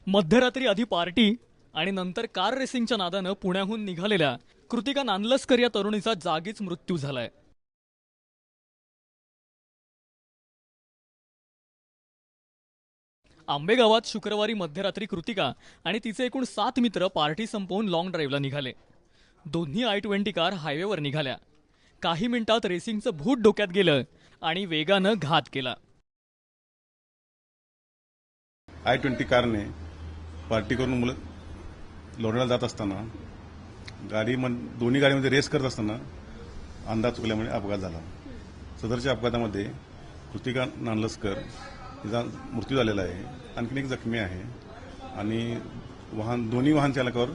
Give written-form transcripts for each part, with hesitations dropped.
मध्यरात्री आधी पार्टी आणि नंतर कार रेसिंगच्या नादानं पुण्याहून निघालेल्या कृतिका नानलस्कर या तरुणीचा जागीच मृत्यू झालाय. आंबेगावात शुक्रवारी मध्यरात्री कृतिका आणि तिचे एकूण 7 मित्र पार्टी संपवून लॉंग ड्राईव्हला निघाले. दोन्ही I-20 कार हायवेवर निघाल्या. काही मिनिटात रेसिंगचं भूत डोक्यात गेलं आणि वेगानं घात केला. I-20 कारने पार्टी करून मुलं लोणावळ्याला जात असताना दोन्ही गाडीमध्ये रेस करत असताना अंदाज चुकल्यामुळे अपघात झाला. सदरच्या अपघातामध्ये कृतिका नानलस्कर तिचा मृत्यू झालेला आहे. आणखीन एक जखमी आहे आणि दोन्ही वाहन चालकावर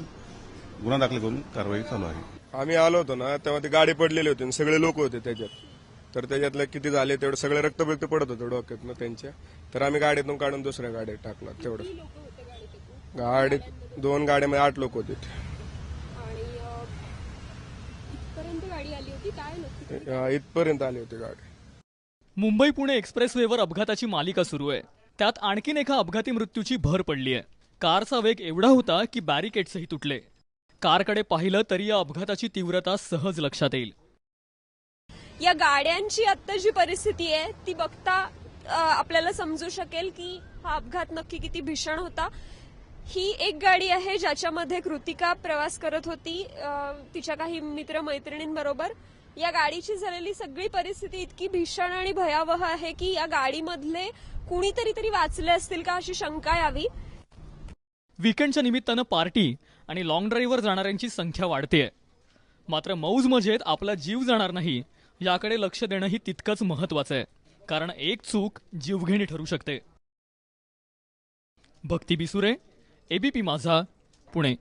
गुन्हा दाखल करून कारवाई चालू आहे. आम्ही आलो होतो ना तेव्हा ती गाडी पडलेली होती, सगळे लोक होते त्याच्यात. तर त्याच्यातलं किती झाले तेवढं सगळे रक्तबिक्त पडत होतं डोक्यातनं त्यांच्या. तर आम्ही गाडीतून काढून दुसऱ्या गाडीत टाकला. तेवढं गाडीत 2 गाड्यामध्ये 8 लोक होते. इथपर्यंत आली होती गाडी. मुंबई पुणे एक्सप्रेसवेवर अपघाताची मालिका सुरू आहे. त्यात आणखीन एका अपघाती मृत्यूची भर पडली आहे. कारचा वेग एवढा होता की बॅरिकेड्सही तुटले. कारकडे पाहिलं तरी या अपघाताची तीव्रता सहज लक्षात येईल. या गाड्यांची आता जी परिस्थिती आहे ती बघता आपल्याला समजू शकेल की हा अपघात नक्की किती भीषण होता. ही एक गाडी आहे ज्याच्यामध्ये कृतिका प्रवास करत होती तिच्या काही मित्रमैत्रिणींबरोबर. या गाडीची झालेली सगळी परिस्थिती इतकी भीषण आणि भयावह आहे की या गाडीमधले कुणीतरी तरी वाचले असतील का अशी शंका यावी. वीकेंडच्या निमित्तानं पार्टी आणि लॉंग ड्राईव्हवर जाणाऱ्यांची संख्या वाढतेय. मात्र मौज मजेत आपला जीव जाणार नाही याकडे लक्ष देणंही तितकंच महत्वाचं आहे. कारण एक चूक जीवघेणी ठरू शकते. भक्ती बिसुरे, ABP माझा, पुणे.